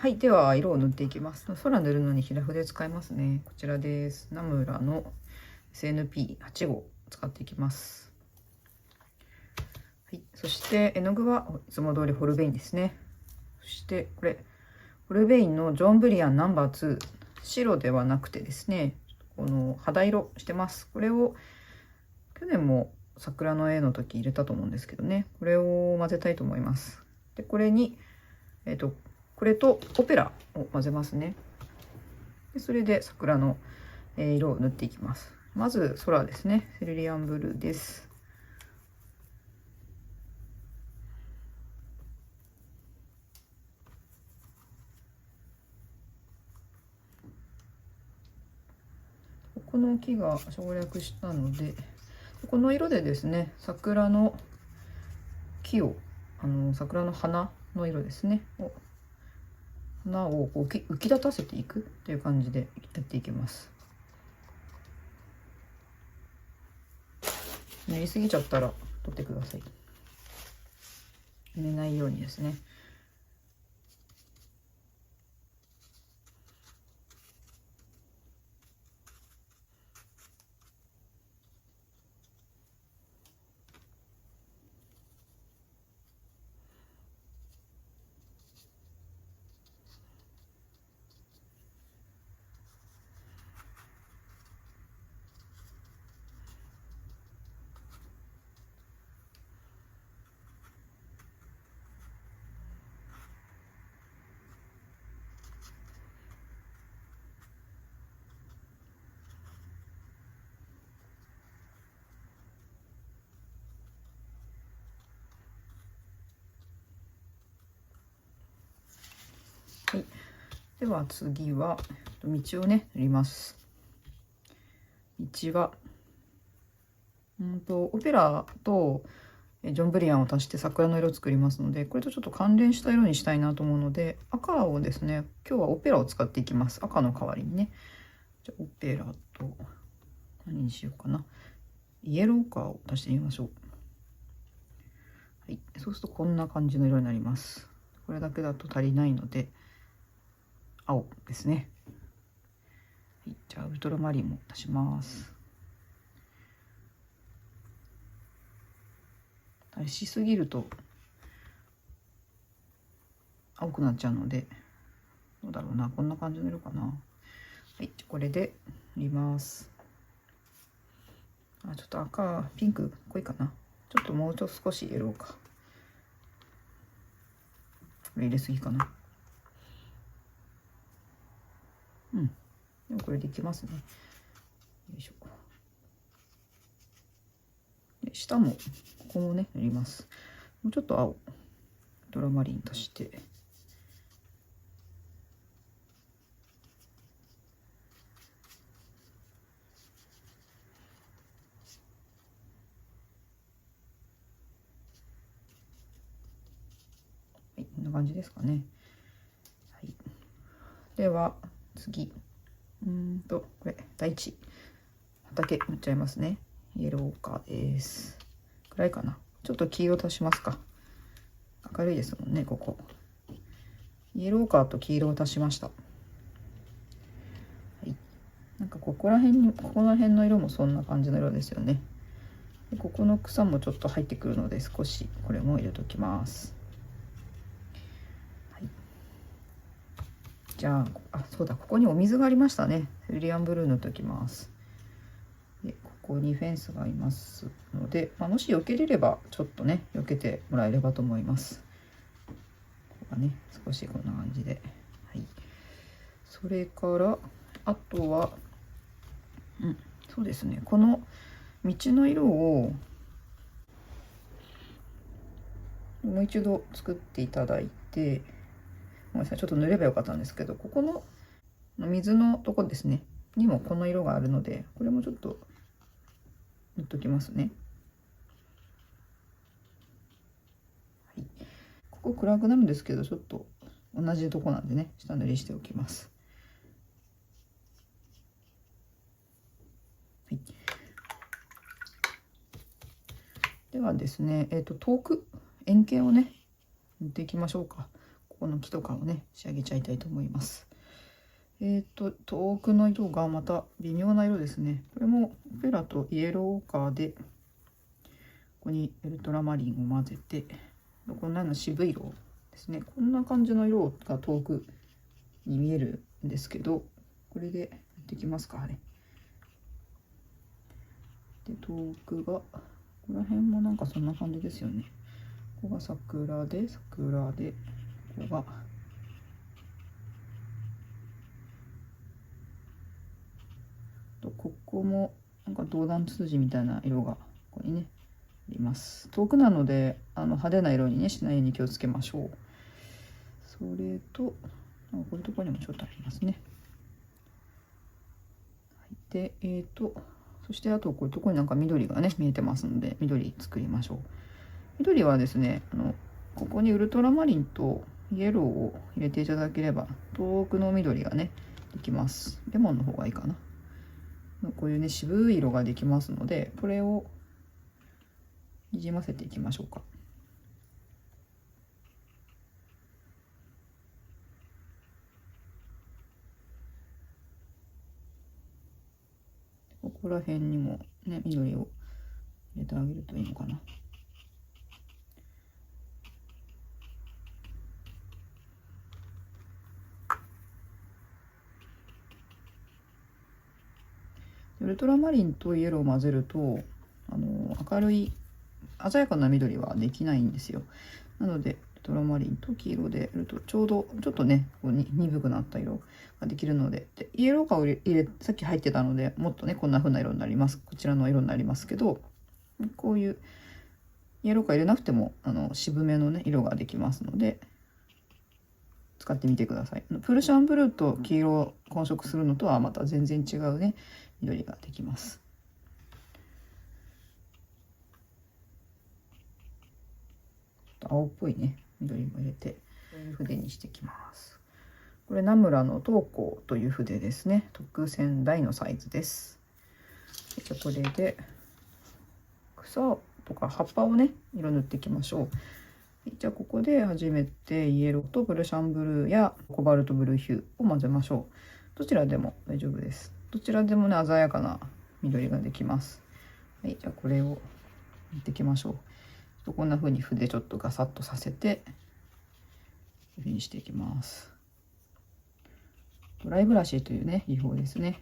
はい、では色を塗っていきます。空塗るのに平筆使いますね。こちらです。ナムラの SNP8 号使っていきます。はい、そして絵の具はいつも通りホルベインですね。そしてこれホルベインのジョンブリアンナンバー2、白ではなくてですね、この肌色してます。これを去年も桜の絵の時入れたと思うんですけどね、これを混ぜたいと思います。でこれにこれとオペラを混ぜますね。でそれで桜の色を塗っていきます。まず空ですね。セルリアンブルーです。この木が省略したので、この色でですね、桜の木を桜の花の色ですね、花をこう浮き立たせていくっていう感じでやっていきます。塗りすぎちゃったら取ってください。塗れないようにですね。はい、では次は道をね塗ります。道はオペラとジョンブリアンを足して桜の色を作りますので、これとちょっと関連した色にしたいなと思うので、赤をですね、今日はオペラを使っていきます。赤の代わりにね。じゃあオペラと何にしようかな、イエローカーを足してみましょう。はい、そうするとこんな感じの色になります。これだけだと足りないので青ですね。はい、じゃあウルトラマリンも足します。足しすぎると青くなっちゃうので、どうだろうな、こんな感じの色かな。はい、これで塗ります。ちょっと赤ピンク濃いかな。ちょっともうちょっと少し入れろうか。これ入れすぎかな。でもこれでいきますね。よいしょ。で下もここもね塗ります。もうちょっと青ドラマリン足して、はい、こんな感じですかね。はい、では次これ第一畑塗っちゃいますね。イエローカーです。暗いかな。ちょっと黄色足しますか。明るいですもんねここ。イエローカーと黄色を足しました。はい、なんかここら辺の色もそんな感じの色ですよね。でここの草もちょっと入ってくるので少しこれも入れときます。はい、じゃあそうだ、ここにお水がありましたね。セルリアンブルー塗っときます。でここにフェンスがありますので、もし避けれればちょっとね避けてもらえればと思います。ここがね少しこんな感じで、はい、それからあとはそうですね、この道の色をもう一度作っていただいて、ごめんなさい、ちょっと塗ればよかったんですけど、ここの水のとこですねにもこの色があるので、これもちょっと塗っときますね。はい、ここ暗くなるんですけど、ちょっと同じとこなんでね下塗りしておきます。はい、ではですね、遠く円形をね塗っていきましょうか。ここの木とかをね仕上げちゃいたいと思います。遠くの色がまた微妙な色ですね。これもオペラとイエローオーカーでここにウルトラマリンを混ぜて、こんなの渋い色ですね。こんな感じの色が遠くに見えるんですけど、これでやっていきますかね。で遠くがここら辺もなんかそんな感じですよね。ここが桜でここがここもなんか銅弾ツツジみたいな色がここにねあります。遠くなので派手な色にねしないように気をつけましょう。それとこういうところにもちょっとありますね。はい、でそしてあとこういうところになんか緑がね見えてますので、緑作りましょう。緑はですねここにウルトラマリンとイエローを入れていただければ遠くの緑がねできます。レモンの方がいいかな。こういうね渋い色ができますので、これをにじませていきましょうか。ここら辺にもね緑を入れてあげるといいのかな。ウルトラマリンとイエローを混ぜると明るい鮮やかな緑はできないんですよ。なのでウルトラマリンと黄色でやるとちょうどちょっとねこうに鈍くなった色ができるので、イエローカーをさっき入ってたのでもっとねこんな風な色になります。こちらの色になりますけど、こういうイエローカー入れなくても渋めのね色ができますので使ってみてください。プルシャンブルーと黄色を混色するのとはまた全然違うね緑ができます。青っぽいね緑も入れてこういう筆にしていきます。これナムラの東光という筆ですね。特選大のサイズです。じゃあこれで草とか葉っぱをね色塗っていきましょう。じゃあここで初めてイエローとプルシャンブルーやコバルトブルーヒューを混ぜましょう。どちらでも大丈夫です。どちらでもね鮮やかな緑ができます。はい、じゃあこれを塗っていきましょう。こんな風に筆ちょっとガサッとさせてこういう風にしていきます。ドライブラシというね技法ですね。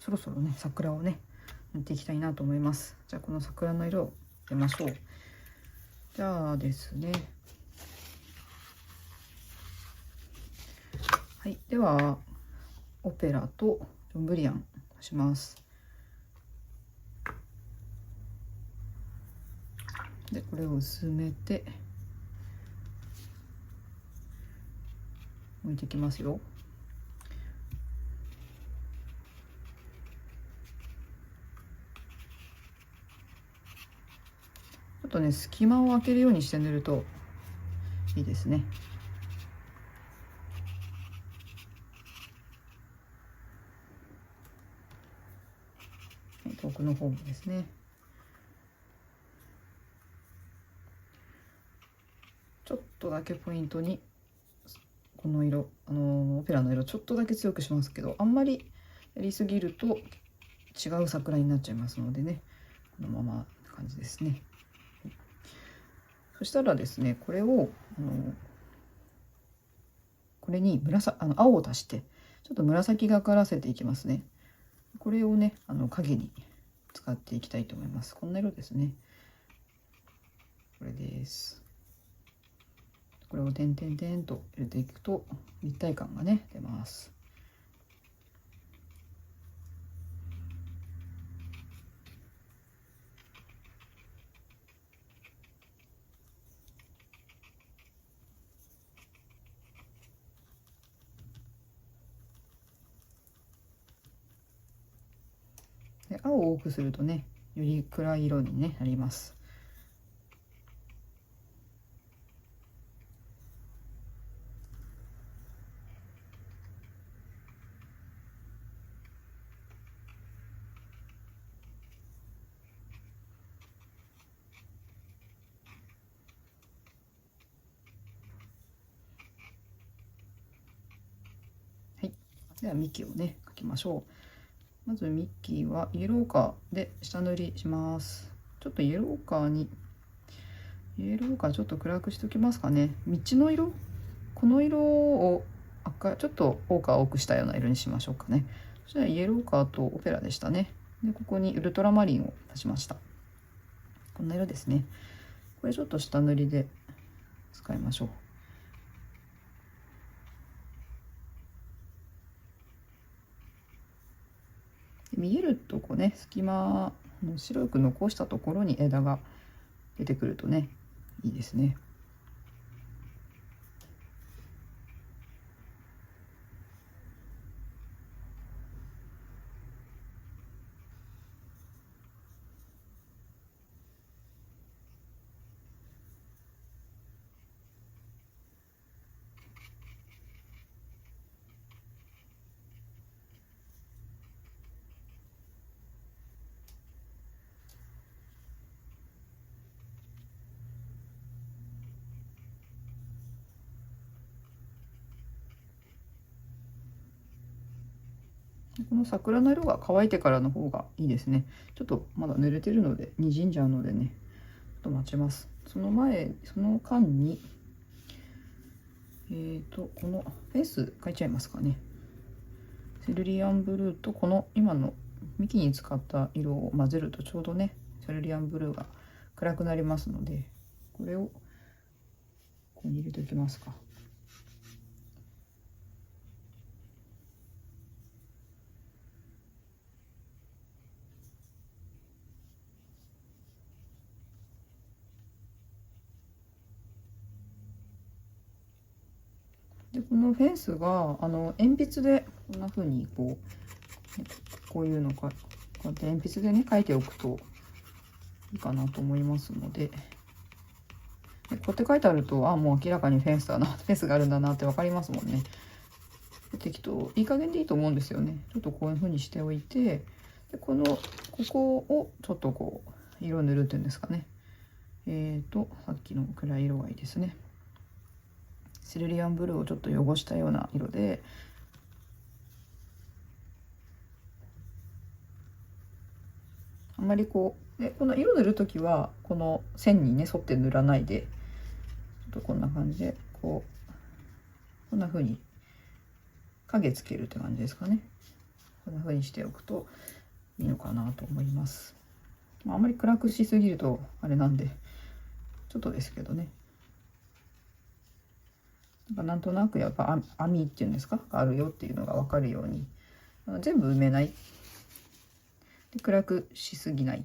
そろそろね桜をね塗っていきたいなと思います。じゃあこの桜の色を入れましょう。じゃあですね、はい、ではオペラとジョンブリアンします。でこれを薄めて置いていきますよ。ちょっとね隙間を空けるようにして塗るといいですね。はい、遠くの方もですね。ちょっとだけポイントにこの色オペラの色ちょっとだけ強くしますけど、あんまりやりすぎると違う桜になっちゃいますのでね、このままな感じですね。そしたらですね、これをこれに青を足してちょっと紫がからせていきますね。これをね影に使っていきたいと思います。こんな色ですね。これです。これを点々点と入れていくと立体感がね出ます。で青を多くするとねより暗い色に、ね、なります。はい、では幹をね描きましょう。まずミッキーはイエローカーで下塗りします。ちょっとイエローカーちょっと暗くしておきますかね。道の色、この色をちょっと多くしたような色にしましょうかね。そしたらイエローカーとオペラでしたね。でここにウルトラマリンを足しました。こんな色ですね。これちょっと下塗りで使いましょう。見えるとこね、隙間白く残したところに枝が出てくるとねいいですね。この桜の色が乾いてからの方がいいですね。ちょっとまだ濡れてるので滲んじゃうのでね、ちょっと待ちます。その間にこのフェンス描いちゃいますかね。セルリアンブルーとこの今の幹に使った色を混ぜるとちょうどねセルリアンブルーが暗くなりますので、これをここに入れておきますか。でこのフェンスが鉛筆でこんな風にこういうのかこうやって鉛筆でね描いておくといいかなと思いますので、こうやって書いてあるともう明らかにフェンスがあるんだなって分かりますもんね。適当いい加減でいいと思うんですよね。ちょっとこういう風にしておいて、でここをちょっと色を塗るっていうんですかね。さっきの暗い色がいいですね。セルリアンブルーをちょっと汚したような色で、あんまりこの色塗る時はこの線にね沿って塗らないで、ちょっとこんな感じでこんな風に影つけるって感じですかね。こんな風にしておくといいのかなと思います。あんまり暗くしすぎるとあれなんでちょっとですけどね、なんとなくやっぱ網っていうんですかがあるよっていうのが分かるように全部埋めないで暗くしすぎない、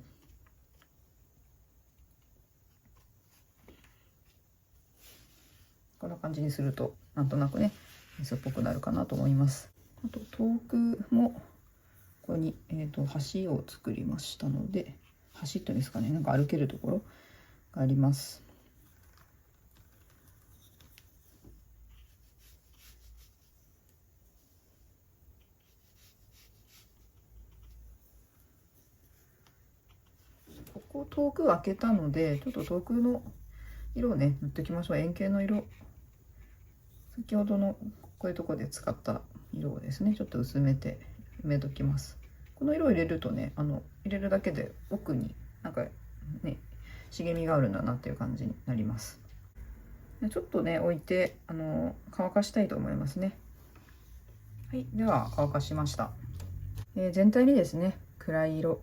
こんな感じにするとなんとなくね水っぽくなるかなと思います。あと遠くもここに、橋を作りましたので、橋っていうんですかね、なんか歩けるところがあります。ここ遠く開けたのでちょっと遠くの色をね塗っておきましょう。円形の色、先ほどのこういうところで使った色をですねちょっと薄めて埋めときます。この色を入れるとね入れるだけで奥になんかね茂みがあるんだなっていう感じになります。ちょっとね置いて乾かしたいと思いますね。はい、では乾かしました。全体にですね暗い色、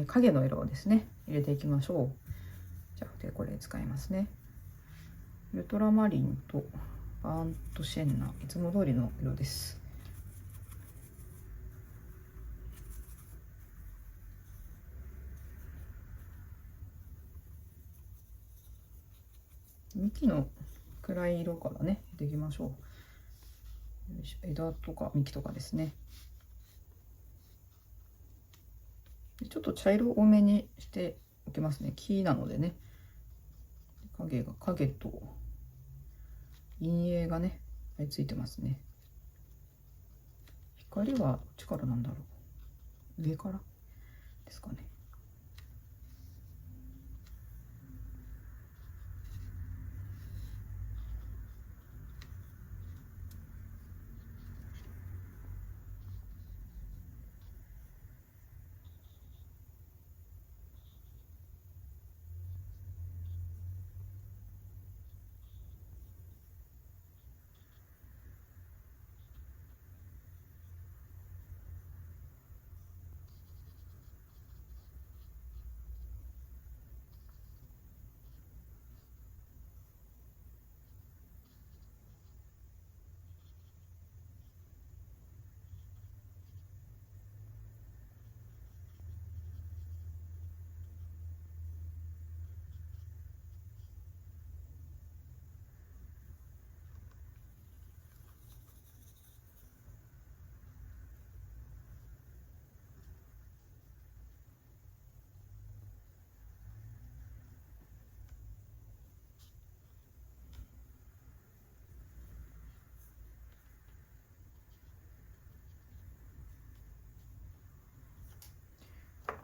影の色をですね入れていきましょう。じゃあでこれ使いますね。ウルトラマリンとバーントシェンナ、いつも通りの色です。幹の暗い色からね入れていきましょう。枝とか幹とかですね。ちょっと茶色多めにしておきますね。木なのでね。影と陰影がねついてますね。光はどっちからなんだろう。上からですかね。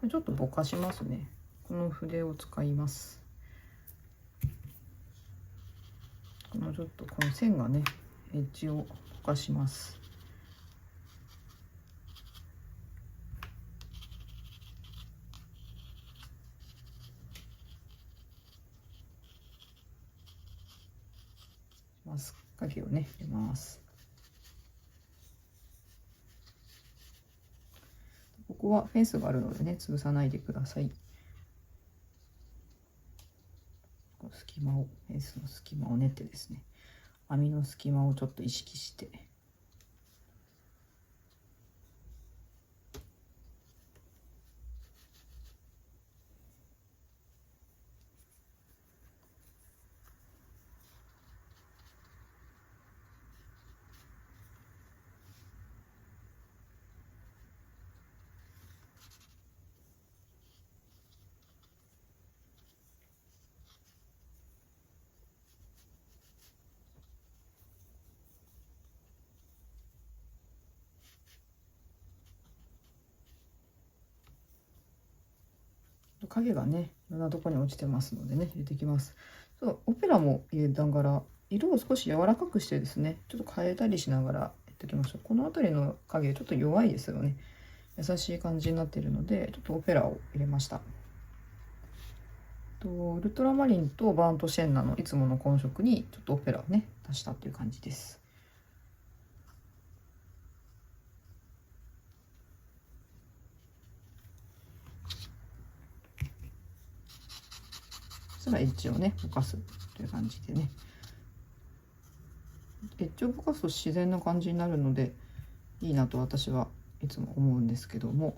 ちょっとぼかしますね。この筆を使います。ちょっとこの線がねエッジをぼかします。影をね入れます。ここはフェンスがあるのでね潰さないでください。隙間をフェンスの隙間を練ってですね、網の隙間をちょっと意識して影がねいろんなところに落ちてますのでね入れていきます。そうオペラも入れながら色を少し柔らかくしてですねちょっと変えたりしながらやっていきましょう。この辺りの影ちょっと弱いですよね。優しい感じになっているのでちょっとオペラを入れました。ウルトラマリンとバーントシェンナのいつもの混色にちょっとオペラをね足したっていう感じです。そしたらエッジをねぼかすという感じでね、エッジをぼかすと自然な感じになるのでいいなと私はいつも思うんですけども、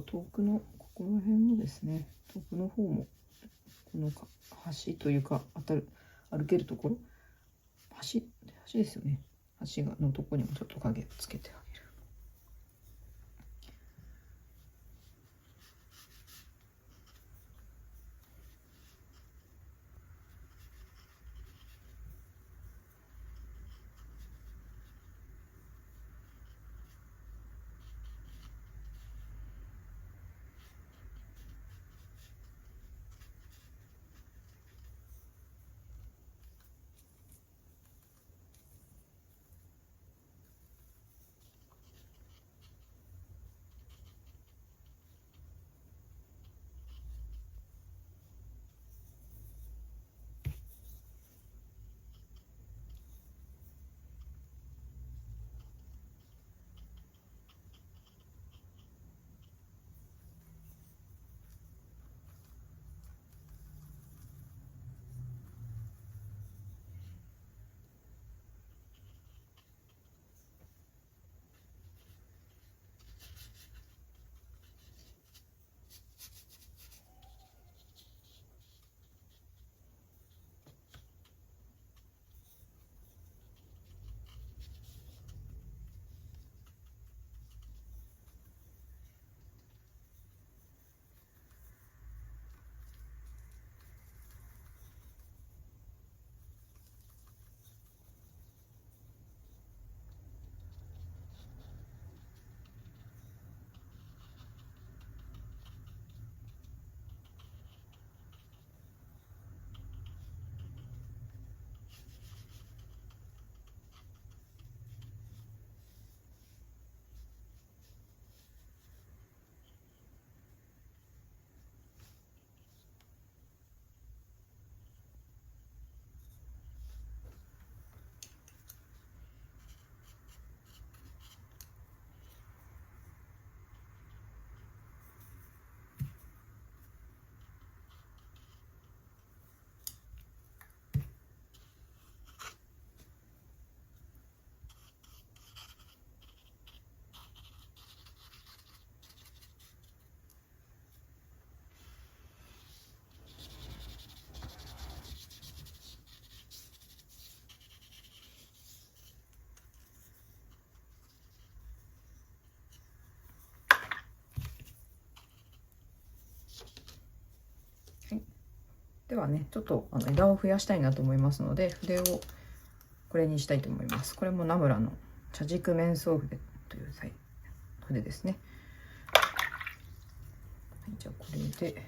遠くのここの辺もですね、遠くの方もこの橋というか歩けるところ、橋ですよね。橋のとこにもちょっと影つけてあげる。ではね、ちょっと枝を増やしたいなと思いますので、筆をこれにしたいと思います。これもナムラの茶軸面相筆という筆ですね。はい、じゃあこれで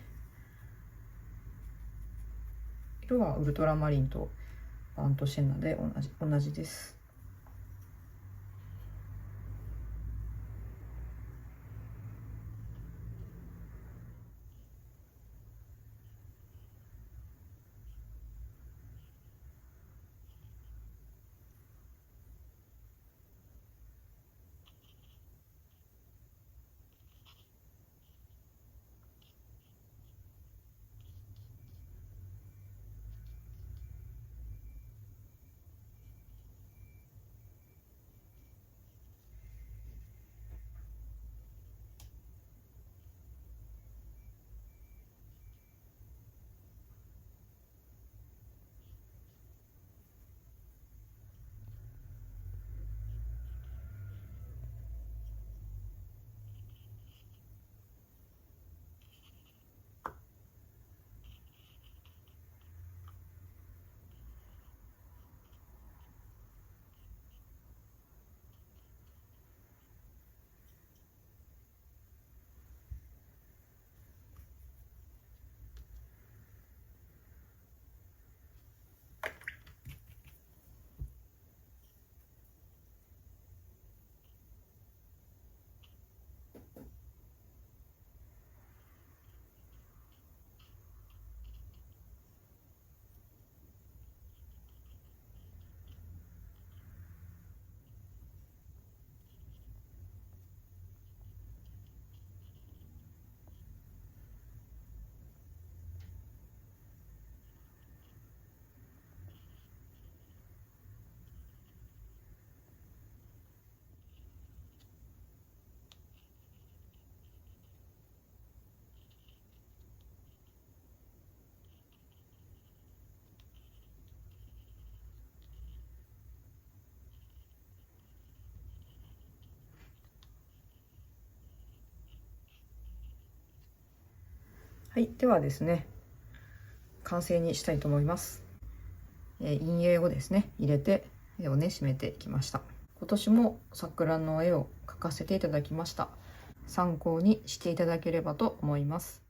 色はウルトラマリンとバーントシェンナで同じです。はい、ではですね、完成にしたいと思います。陰影をですね入れて絵をね締めていきました。今年も桜の絵を描かせていただきました。参考にしていただければと思います。